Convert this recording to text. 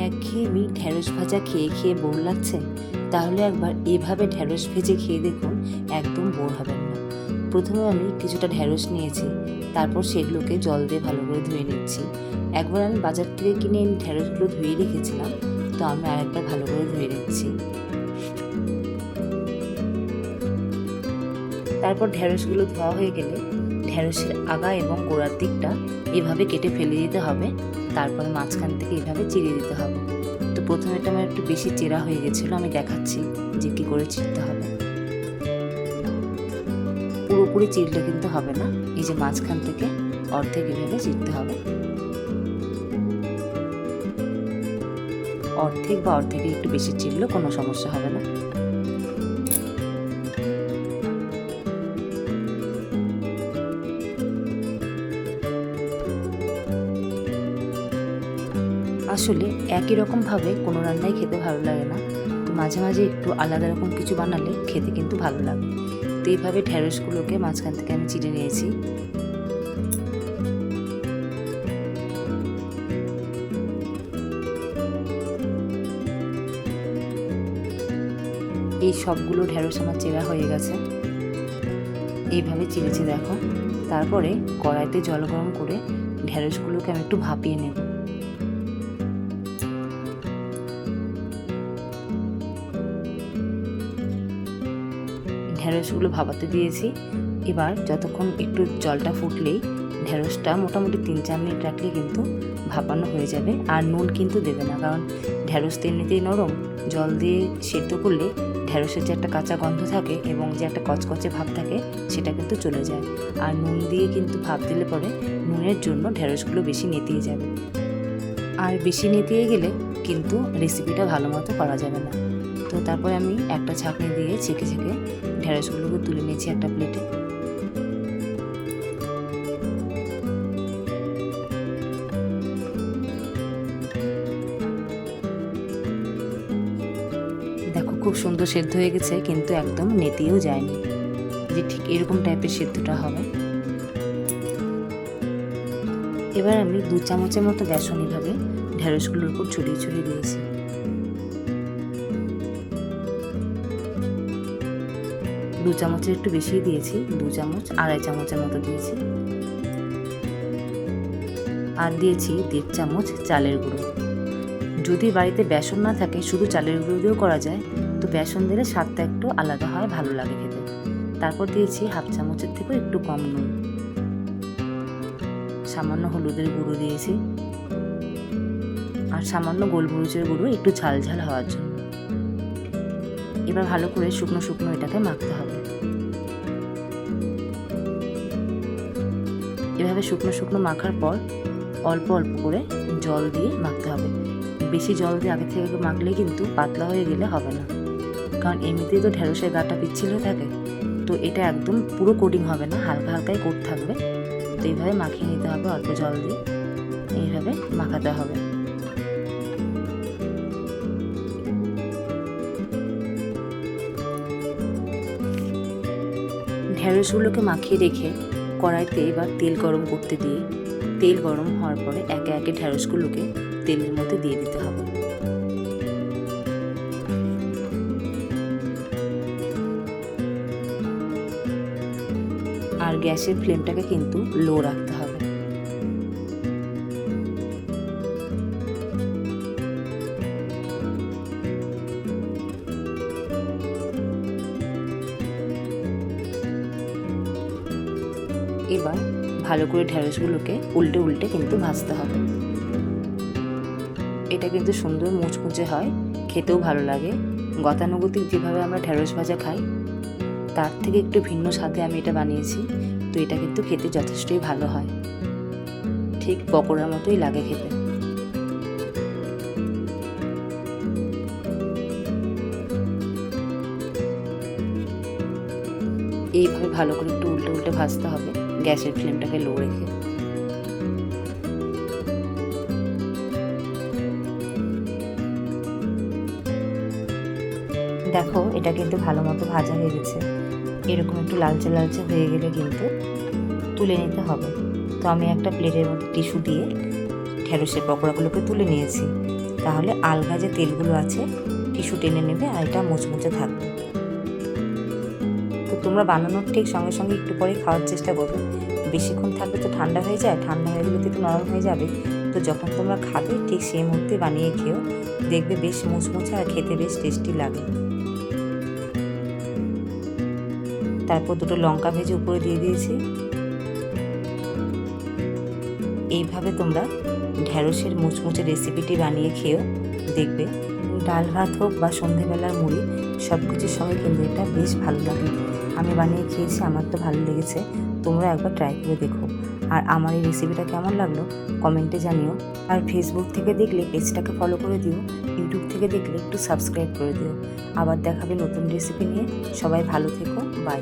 একঘেয়েমি ঢ্যাঁড়স ভাজা খেয়ে খেয়ে বোর লাগছে? তাহলে একবার এভাবে ঢ্যাঁড়স ভেজে খেয়ে দেখুন, একদম বোর হবেন না। প্রথমে আমি কিছুটা ঢ্যাঁড়স নিয়েছি, তারপর সেগুলোকে জল দিয়ে ভালো করে ধুয়ে নিচ্ছি। একবার আমি বাজার থেকে কিনে এনে ঢ্যাঁড়সগুলো ধুয়ে রেখেছিলাম, তো আমি আরেকবার ভালো করে ধুয়ে নিচ্ছি। তারপর ঢ্যাঁড়সগুলো ধোয়া হয়ে গেলে ঢ্যাঁড়সের আগা এবং গোড়ার দিকটা এভাবে কেটে ফেলে দিতে হবে, তারপরে মাঝখান থেকে এভাবে চিড়ে দিতে হবে। তো প্রথমে এটা আমার একটু বেশি চেরা হয়ে গেছিলো, আমি দেখাচ্ছি যে কী করে চিড়তে হবে। পুরোপুরি চিড়লে কিন্তু হবে না, এই যে মাঝখান থেকে অর্ধেক এভাবে চিড়তে হবে। অর্ধেক বা অর্ধেকে একটু বেশি চিড়লেও কোনো সমস্যা হবে না। আসলে একই রকমভাবে কোনো রান্নাই খেতে ভালো লাগে না, তো মাঝে মাঝে একটু আলাদা রকম কিছু বানালে খেতে কিন্তু ভালো লাগে। তো এইভাবে ঢ্যাঁড়সগুলোকে মাঝখান থেকে আমি চিড়ে নিয়েছি। এই সবগুলো ঢ্যাঁড়স আমার চেরা হয়ে গেছে, এইভাবে চিড়েছি দেখো। তারপরে কড়াইতে জল গরম করে ঢ্যাঁড়সগুলোকে আমি একটু ভাপিয়ে নেব। ঢ্যাঁড়সগুলো ভাপাতে দিয়েছি। এবার যতক্ষণ একটু জলটা ফুটলেই ঢ্যাঁড়সটা মোটামুটি 3-4 মিনিট রাখলে কিন্তু ভাপানো হয়ে যাবে। আর নুন কিন্তু দেবে না, কারণ ঢ্যাঁড়স তো এমনিতেই নরম, জল দিয়ে সেদ্ধ করলে ঢ্যাঁড়সের যে একটা কাঁচা গন্ধ থাকে এবং যে একটা কচকচে ভাব থাকে সেটা কিন্তু চলে যায়। আর নুন দিয়ে কিন্তু ভাপ দিলে পরে নুনের জন্য ঢ্যাঁড়সগুলো বেশি নেতিয়ে যাবে, আর বেশি নেতিয়ে গেলে কিন্তু রেসিপিটা ভালো মতো করা যাবে না। তো তারপরে আমি একটা ছাঁকনি দিয়ে ছেঁকে ছেঁকে ঢ্যাঁড়সগুলোকে তুলে নিয়েছি একটা প্লেটে। দেখো খুব সুন্দর সেদ্ধ হয়ে গেছে, কিন্তু একদম নেতিয়েও যায়নি, যে ঠিক এরকম টাইপের সেদ্ধটা হবে। এবার আমি 2 চামচের মতো বেসন এভাবে ঢ্যাঁড়সগুলোর উপর ছড়িয়ে ছড়িয়ে দিয়েছি। 2 চামচের একটু বেশি দিয়েছি, 2 চামচ 2.5 চামচের মতো দিয়েছি। আর দিয়েছি 1.5 চামচ চালের গুঁড়ো। যদি বাড়িতে বেসন না থাকে শুধু চালের গুঁড়ো দিয়েও করা যায়, তো বেসন দিলে স্বাদটা একটু আলাদা হয়, ভালো লাগে খেতে। তারপর দিয়েছি 1/2 চামচের থেকেও একটু কম নুন। সামান্য হলুদের গুঁড়ো দিয়েছি, আর সামান্য গোলমরিচের গুঁড়ো একটু ঝাল ঝাল হওয়ার জন্য। এবার ভালো করে শুকনো শুকনো এটাকে মাখতে হবে। এভাবে শুকনো শুকনো মাখার পর অল্প অল্প করে জল দিয়ে মাখতে হবে। বেশি জল দিয়ে আগে থেকে মাখলে কিন্তু পাতলা হয়ে গেলে হবে না, কারণ এমনিতেই তো ঢ্যাঁড়সের গাটা পিচ্ছিল হয়ে থাকে। তো এটা একদম পুরো কোটিং হবে না, হালকা হালকাই কোট থাকবে। তো এইভাবে মাখিয়ে নিতে হবে অল্প জল দিয়ে, এইভাবে মাখাতে হবে। ঢ্যাঁড়সগুলোকে মাখিয়ে রেখে কড়াইতে এবার তেল গরম করতে দিয়ে, তেল গরম হওয়ার পরে একে একে ঢ্যাঁড়সগুলোকে তেলের মধ্যে দিয়ে দিতে হবে। আর গ্যাসের ফ্লেমটাকে কিন্তু লো রাখতে হবে। এবার ভালো করে ঢ্যাঁড়সগুলোকে উল্টে উল্টে কিন্তু ভাজতে হবে। এটা কিন্তু সুন্দর মুচমুচে হয়, খেতেও ভালো লাগে। গতানুগতিক যেভাবে আমরা ঢ্যাঁড়স ভাজা খাই তার থেকে একটু ভিন্ন স্বাদে আমি এটা বানিয়েছি। তো এটা কিন্তু খেতে যথেষ্টই ভালো হয়, ঠিক পকোড়ার মতোই লাগে খেতে। এইভাবে ভালো করে একটু উল্টে উল্টে ভাজতে হবে, গ্যাসের ফ্লেমটাকে লো রেখে। দেখো এটা কিন্তু ভালো মতো ভাজা হয়ে গেছে। এরকম একটু লালচে লালচে হয়ে গেলে কিন্তু তুলে নিতে হবে। তো আমি একটা প্লেটের মধ্যে টিস্যু দিয়ে ঢ্যাঁড়সের পকোড়াগুলোকে তুলে নিয়েছি। তাহলে আলগা যে তেলগুলো আছে টিস্যু টেনে নেবে আর এটা মুচমুচে থাকবে। তো তোমরা বানানোর ঠিক সঙ্গে সঙ্গে একটু পরেই খাওয়ার চেষ্টা করবে। বেশিক্ষণ থাকলে তো ঠান্ডা হয়ে যায়, ঠান্ডা হয়ে গেলে তো একটু নরম হয়ে যাবে। তো যখন তোমরা খাবে ঠিক সেই মুহূর্তে বানিয়ে খেও, দেখবে বেশ মুচমুচে আর খেতে বেশ টেস্টি লাগে। তারপর দুটো লঙ্কা ভেজে উপরে দিয়ে দিয়েছি। এইভাবে তোমরা ঢ্যাঁড়সের মুচমুচে রেসিপিটি বানিয়ে খেও, দেখবে ডাল ভাত হোক বা সন্ধেবেলার মুড়ি সব কিছুর সঙ্গে কিন্তু এটা বেশ ভালো লাগে। আমি বানিয়ে খেয়েছি, আমার তো ভালো লেগেছে, তোমরা একবার ট্রাই করে দেখো। আর আমার এই রেসিপিটা কেমন লাগলো কমেন্টে জানিও। আর ফেসবুক থেকে দেখলে পেজটাকে ফলো করে দিও, ইউটিউব থেকে দেখলে একটু সাবস্ক্রাইব করে দিও। আবার দেখাবে নতুন রেসিপি নিয়ে। সবাই ভালো থেকো, বাই।